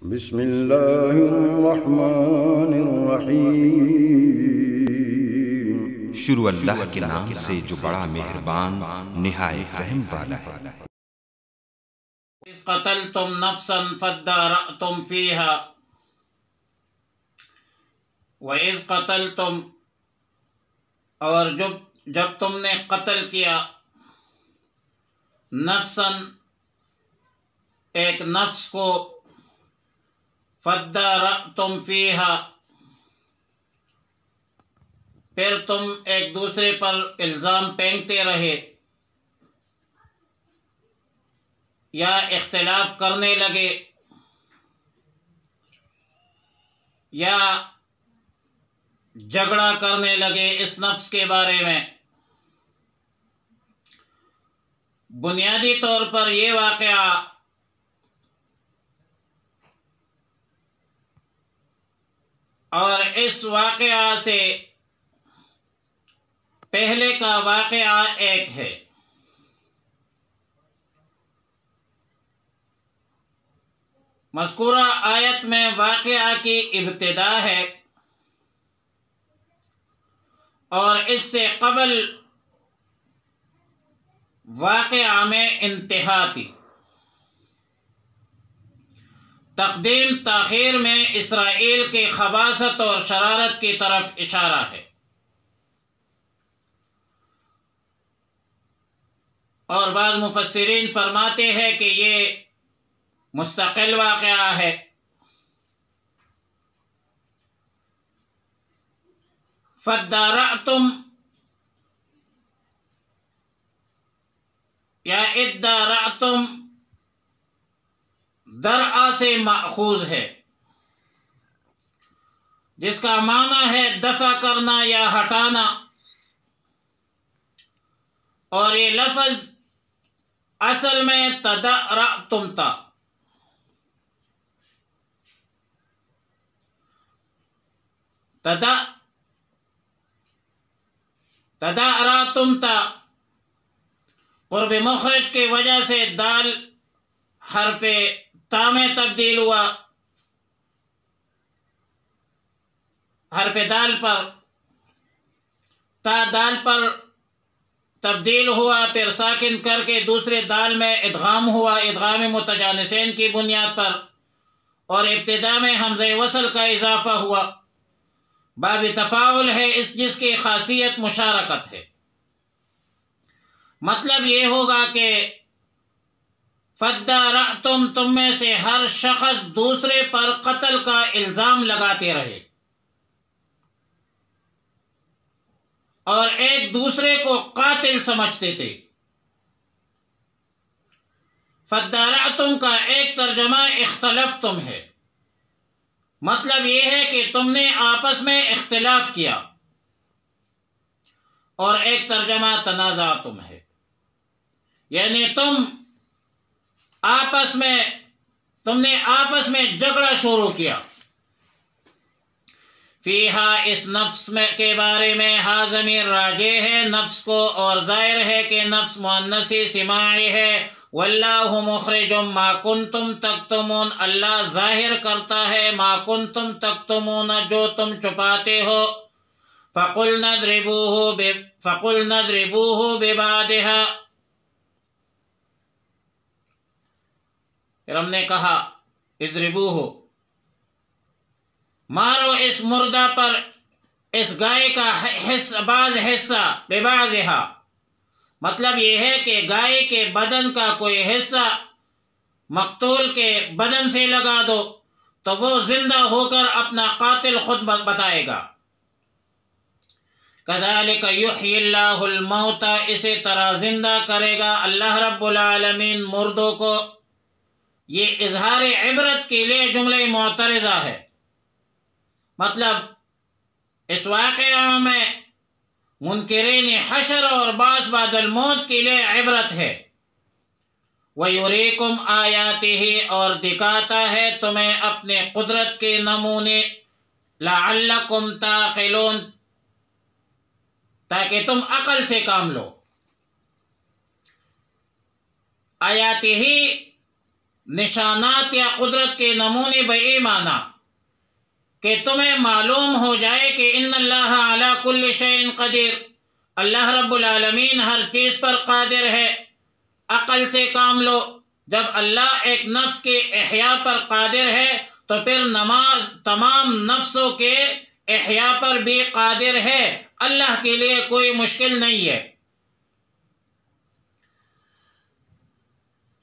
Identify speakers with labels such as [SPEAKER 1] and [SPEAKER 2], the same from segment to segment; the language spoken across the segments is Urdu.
[SPEAKER 1] بسم اللہ الرحمن الرحیم۔
[SPEAKER 2] شروع اللہ کے نام سے جو بڑا مہربان نہایت رحم والا ہے۔
[SPEAKER 3] اذ قتلتم نفسا فادارأتم فیہا وَإِذْ قتلتم، اور جب تم نے قتل کیا نفسا ایک نفس کو، فادارأتم فیہا پھر تم ایک دوسرے پر الزام پھینکتے رہے یا اختلاف کرنے لگے یا جھگڑا کرنے لگے اس نفس کے بارے میں۔ بنیادی طور پر یہ واقعہ اور اس واقعہ سے پہلے کا واقعہ ایک ہے۔ مذکورہ آیت میں واقعہ کی ابتدا ہے اور اس سے قبل واقعہ میں انتہا تھی۔ تقدیم تاخیر میں اسرائیل کے خباثت اور شرارت کی طرف اشارہ ہے، اور بعض مفسرین فرماتے ہیں کہ یہ مستقل واقعہ ہے۔ فادارأتم یا ادارأتم درآ سے ماخوذ ہے، جس کا معنی ہے دفع کرنا یا ہٹانا، اور یہ لفظ اصل میں تدارأتم تھا۔ تدارأتم تھا، قرب مخرج کی وجہ سے دال حرف تا میں تبدیل ہوا، حرف دال پر تا دال پر تبدیل ہوا، پھر ساکن کر کے دوسرے دال میں ادغام ہوا، ادغام متجانسین کی بنیاد پر، اور ابتدا میں حمزہ وصل کا اضافہ ہوا۔ باب تفاعل ہے جس کی خاصیت مشارکت ہے۔ مطلب یہ ہوگا کہ فادارأتم تم میں سے ہر شخص دوسرے پر قتل کا الزام لگاتے رہے اور ایک دوسرے کو قاتل سمجھتے تھے۔ فادارأتم کا ایک ترجمہ اختلفتم ہے، مطلب یہ ہے کہ تم نے آپس میں اختلاف کیا، اور ایک ترجمہ تنازعتم ہے، یعنی تم نے آپس میں جھگڑا شروع کیا۔ فیہا اس نفس میں کے بارے میں ہا ضمیر راجع ہے نفس کو، اور ظاہر ہے کہ نفس مؤنثی سماعی ہے۔ واللہ مخرج ما کنتم تکتمون، اللہ ظاہر کرتا ہے ما کنتم تکتمون جو تم چھپاتے ہو۔ فقلنا اضربوہ ببعضہا، پھر ہم نے کہا اضربوہ مارو اس مردہ پر، اس گائے کا بعض حصہ، ببعضہا مطلب یہ ہے کہ گائے کے بدن کا کوئی حصہ مقتول کے بدن سے لگا دو تو وہ زندہ ہو کر اپنا قاتل خود بتائے گا۔ کذالک یحیی اللہ الموتى، اسی طرح زندہ کرے گا اللہ رب العالمین مردوں کو۔ یہ اظہار عبرت کے لیے جملہ معترضہ ہے، مطلب اس واقعہ میں منکرین حشر اور بعث بعد الموت کے لیے عبرت ہے۔ وَيُرِيكُمْ آیاتہ، اور دکھاتا ہے تمہیں اپنے قدرت کے نمونے، لعلکم تعقلون تاکہ تم عقل سے کام لو۔ آیاتہ نشانات یا قدرت کے نمونے بے معنی کہ تمہیں معلوم ہو جائے کہ ان اللہ علی کل شیء قدیر، اللہ رب العالمین ہر چیز پر قادر ہے۔ عقل سے کام لو، جب اللہ ایک نفس کے احیاء پر قادر ہے تو پھر تمام نفسوں کے احیاء پر بھی قادر ہے۔ اللہ کے لیے کوئی مشکل نہیں ہے۔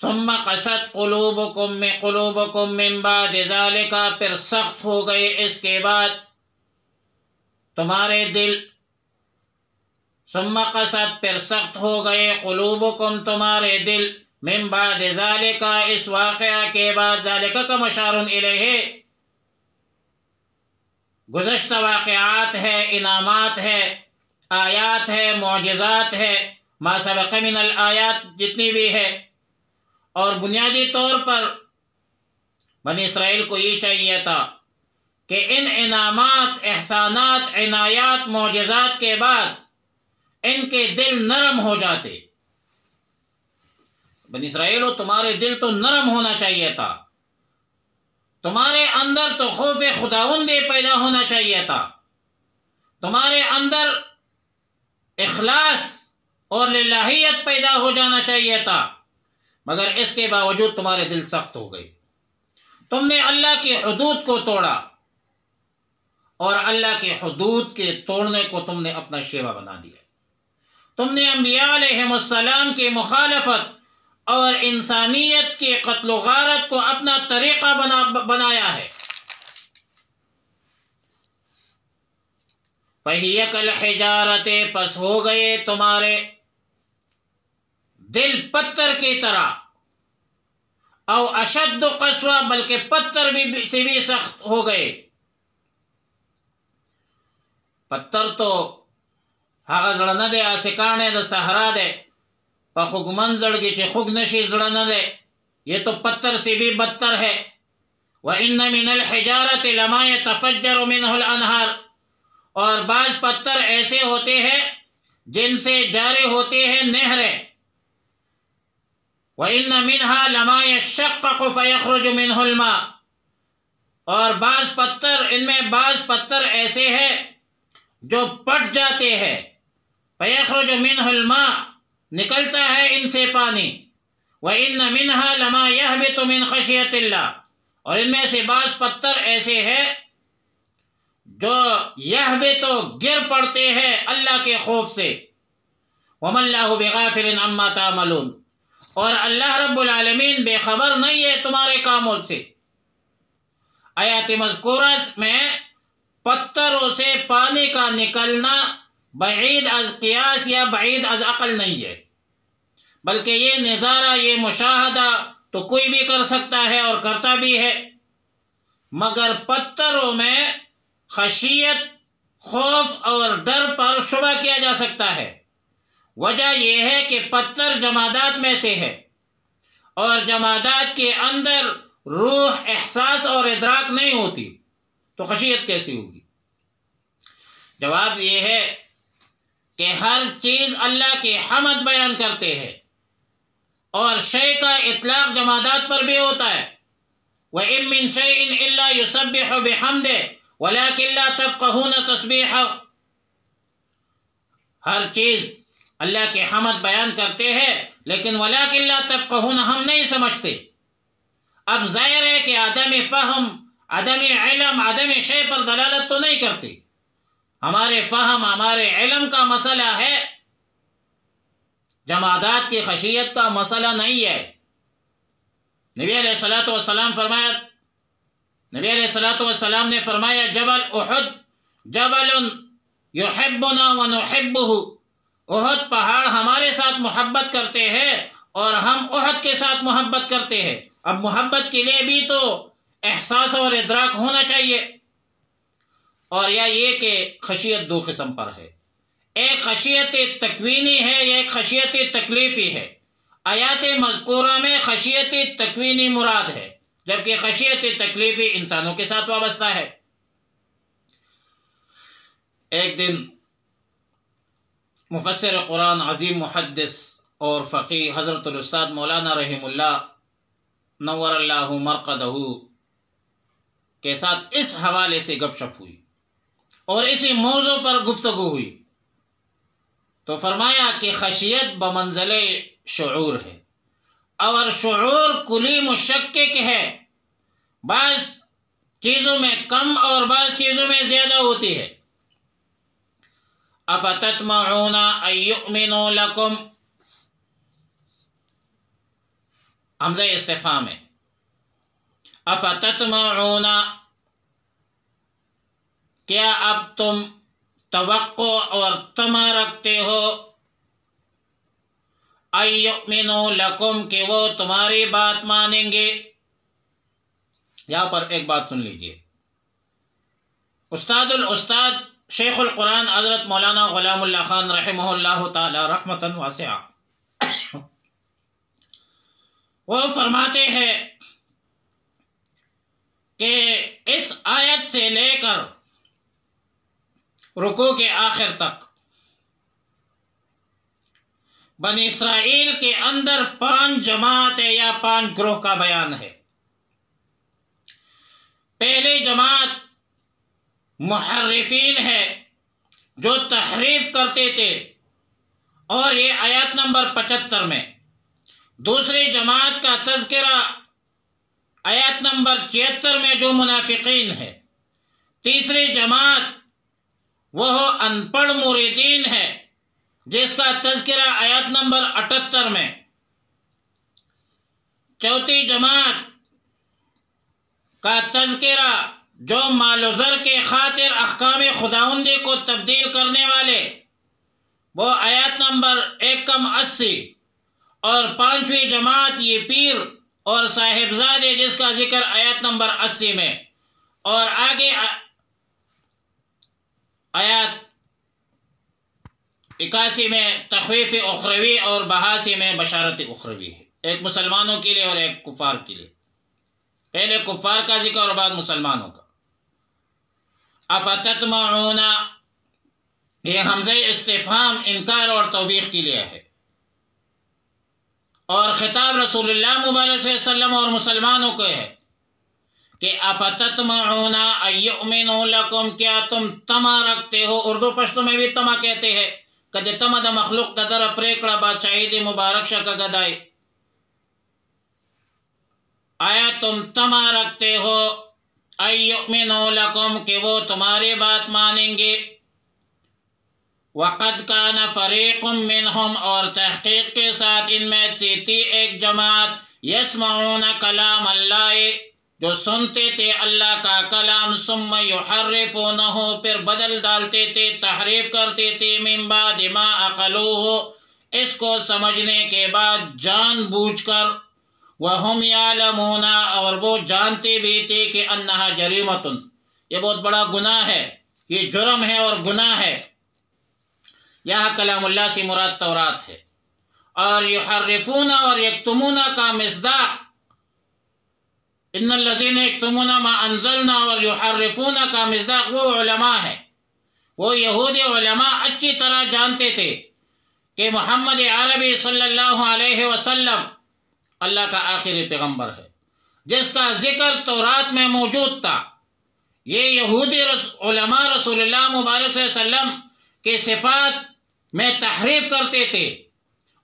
[SPEAKER 3] ثم قست قلوبکم من بعد ذالک، پھر سخت ہو گئے اس کے بعد تمہارے دل۔ ثم قست، پھر سخت ہو گئے قلوبکم تمہارے دل، من بعد ذالک، اس واقعہ کے بعد۔ ذالک کا مشار الیہ گزشتہ واقعات ہے، انعامات ہے، آیات ہے، معجزات ہے، ما سبق من الآیات جتنی بھی ہے۔ اور بنیادی طور پر بنی اسرائیل کو یہ چاہیے تھا کہ ان انعامات، احسانات، عنایات، معجزات کے بعد ان کے دل نرم ہو جاتے۔ بنی اسرائیل، تمہارے دل تو نرم ہونا چاہیے تھا، تمہارے اندر تو خوف خداوندی پیدا ہونا چاہیے تھا، تمہارے اندر اخلاص اور للہیت پیدا ہو جانا چاہیے تھا، مگر اس کے باوجود تمہارے دل سخت ہو گئے۔ تم نے اللہ کی حدود کو توڑا، اور اللہ کے حدود کے توڑنے کو تم نے اپنا شیوا بنا دیا۔ تم نے انبیاء علیہم السلام کی مخالفت اور انسانیت کی قتل و غارت کو اپنا طریقہ بنایا ہے۔ فَهِيَ كَالْحِجَارَةِ، پس ہو گئے تمہارے دل پتھر کی طرح، او اشد قسوہ، بلکہ پتھر سے بھی سخت ہو گئے۔ پتھر تو هغه زړه نه دی، آسکانے د صحرا دی، په خوږ منځړ کې چې خوږ نشي زړه نه دی، یہ تو پتھر سے بھی بدتر ہے۔ وَإِنَّ مِنَ الْحِجَارَةِ لَمَا يَتَفَجَّرُ مِنْهُ الْأَنْهَارُ، اور بعض پتھر ایسے ہوتے ہیں جن سے جاری ہوتی ہیں نہریں۔ وَإِنَّ مِنْهَا لَمَا يَشَّقَّقُ فَيَخْرُجُ مِنْهُ الْمَاءُ، اور ان میں بعض پتھر ایسے ہیں جو پٹ جاتے ہیں۔ فَيَخْرُجُ مِنْهُ الْمَاءُ، نکلتا ہے ان سے پانی۔ وَإِنَّ مِنْهَا لَمَا يَهْبِطُ مِنْ خَشْيَةِ اللَّهِ، اور ان میں سے بعض پتھر ایسے ہیں جو یہبط، گر پڑتے ہیں اللہ کے خوف سے۔ وَمَا اللَّهُ بِغَافِلٍ عَمَّا تَعْمَلُونَ، اور اللہ رب العالمین بے خبر نہیں ہے تمہارے کاموں سے۔ آیات مذکورہ میں پتھروں سے پانی کا نکلنا بعید از قیاس یا بعید از عقل نہیں ہے، بلکہ یہ نظارہ، یہ مشاہدہ تو کوئی بھی کر سکتا ہے اور کرتا بھی ہے، مگر پتھروں میں خشیت، خوف اور ڈر پر شبہ کیا جا سکتا ہے۔ وجہ یہ ہے کہ پتھر جمادات میں سے ہے، اور جمادات کے اندر روح، احساس اور ادراک نہیں ہوتی، تو خشیت کیسی ہوگی؟ جواب یہ ہے کہ ہر چیز اللہ کی حمد بیان کرتے ہیں، اور شے کا اطلاق جمادات پر بھی ہوتا ہے۔ وَإِن مِّن شَيْءٍ إِلَّا يُسَبِّحُ بِحَمْدِهِ وَلَكِن لَّا تَفْقَهُونَ تَسْبِيحَهُ، ہر چیز اللہ کی حمد بیان کرتے ہیں، لیکن وَلَكِن لَّا تَفْقَهُونَ، ہم نہیں سمجھتے۔ اب ظاہر ہے کہ عدم فہم، عدم علم، عدم شے پر دلالت تو نہیں کرتی، ہمارے فہم، ہمارے علم کا مسئلہ ہے، جمادات کی خشیت کا مسئلہ نہیں ہے۔ نبی علیہ السلام نے فرمایا جبل احد جبل یحبنا ونحبہ، احد پہاڑ ہمارے ساتھ محبت کرتے ہیں اور ہم احد کے ساتھ محبت کرتے ہیں۔ اب محبت کے لیے بھی تو احساس اور ادراک ہونا چاہیے، اور یا یہ کہ خشیت دو قسم پر ہے، ایک خشیت تکوینی ہے، ایک خشیت تکلیفی ہے۔ آیات مذکورہ میں خشیت تکوینی مراد ہے، جبکہ خشیت تکلیفی انسانوں کے ساتھ وابستہ ہے۔ ایک دن مفسر قرآن، عظیم محدث اور فقیہ حضرت الاستاذ مولانا رحم اللہ نور اللہ مرقدہ کے ساتھ اس حوالے سے گپ شپ ہوئی اور اسی موضوع پر گفتگو ہوئی، تو فرمایا کہ خشیت بمنزل شعور ہے، اور شعور کلی مشکک ہے، بعض چیزوں میں کم اور بعض چیزوں میں زیادہ ہوتی ہے۔ افتطمعون ان یؤمنوا لکم، حمزہ استفہام ہے، افتطمعون، کیا اب تم توقع اور طمع رکھتے ہو، ان یؤمنوا لکم، کہ وہ تمہاری بات مانیں گے۔ یہاں پر ایک بات سن لیجئے، استاد الاستاد شیخ القرآن حضرت مولانا غلام اللہ خان رحمہ اللہ تعالی رحمتا واسعہ، وہ فرماتے ہیں کہ اس آیت سے لے کر رکوع کے آخر تک بنی اسرائیل کے اندر 5 جماعتیں یا 5 گروہ کا بیان ہے۔ پہلی جماعت محرفین ہے جو تحریف کرتے تھے، اور یہ آیت نمبر 75 میں۔ دوسری جماعت کا تذکرہ آیت نمبر 76 میں جو منافقین ہے۔ تیسری جماعت وہ ان پڑھ مریدین ہے جس کا تذکرہ آیت نمبر 78 میں۔ چوتھی جماعت کا تذکرہ جو مال و زر کے خاطر احکام خداوندی کو تبدیل کرنے والے، وہ آیت نمبر 180۔ اور 5ویں جماعت یہ پیر اور صاحبزادے جس کا ذکر آیت نمبر 80 میں، اور آگے آیات 81 میں تخویف اخروی اور 82 میں بشارت اخروی ہے، ایک مسلمانوں کے لیے اور ایک کفار کے لیے۔ پہلے کفار کا ذکر اور بعد مسلمانوں کا۔ افتطمعون، یہ حمزہ استفہام انکار اور توبیخ کے لیے ہے، اور خطاب رسول اللہ مبارک صلی اللہ علیہ وسلم اور مسلمانوں کو ہے کہ افتطمعون ان یؤمنوا لکم، کیا تم طمع رکھتے ہو، اردو پشتو میں بھی طمع کہتے ہیں، کدے طمع دا مخلوق دا در پریکڑا بادشاہی دی مبارک شاہ کا گدائی، آیا تم طمع رکھتے ہو ان یؤمنوا لکم، کہ وہ تمہاری بات مانیں گے۔ وَقَدْ كَانَ فَرِيقٌ مِّنْهُمْ، اور تحقیق کے ساتھ ان میں تھی ایک جماعت، يَسْمَعُونَ كَلَامَ اللَّهِ، جو سنتے تھے اللہ کا کلام، ثُمَّ يُحَرِّفُونَهُ، پھر بدل ڈالتے تھے، تحریف کرتے تھے، مِن بَعْدِ مَا عَقَلُوهُ، اس کو سمجھنے کے بعد جان بوجھ کر، وَهُمْ يَعْلَمُونَ، اور وہ جانتے بھی تھے کہ أَنَّهَا جَرِيمَةٌ، یہ بہت بڑا گناہ ہے، یہ جرم ہے اور گناہ ہے۔ یہاں کلام اللہ سے مراد تورات ہے، اور یحرفون اور یکتمون کا مصداق ان الذین یکتمون ما انزلنا اور یحرفون کا مصداق وہ علماء ہے۔ وہ یہودی علماء اچھی طرح جانتے تھے کہ محمد عربی صلی اللہ علیہ وسلم اللہ کا آخری پیغمبر ہے، جس کا ذکر تورات میں موجود تھا۔ یہ یہودی علماء رسول اللہ مبارک صلی اللہ علیہ وسلم کے صفات میں تحریف کرتے تھے،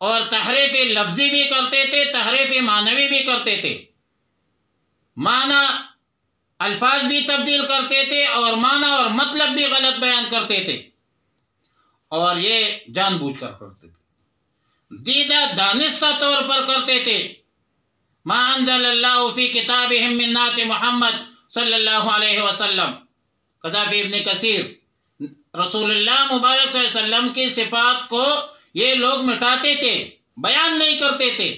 [SPEAKER 3] اور تحریف لفظی بھی کرتے تھے، تحریف معنوی بھی کرتے تھے، معنی الفاظ بھی تبدیل کرتے تھے، اور معنی اور مطلب بھی غلط بیان کرتے تھے، اور یہ جان بوجھ کر کرتے تھے، دیدہ دانستہ طور پر کرتے تھے۔ ما انزل اللہ فی کتابہم من نعت محمد صلی اللہ علیہ وسلم، قذافی ابن کثیر، رسول اللہ مبارک صلی اللہ علیہ وسلم کی صفات کو یہ لوگ مٹاتے تھے، بیان نہیں کرتے تھے۔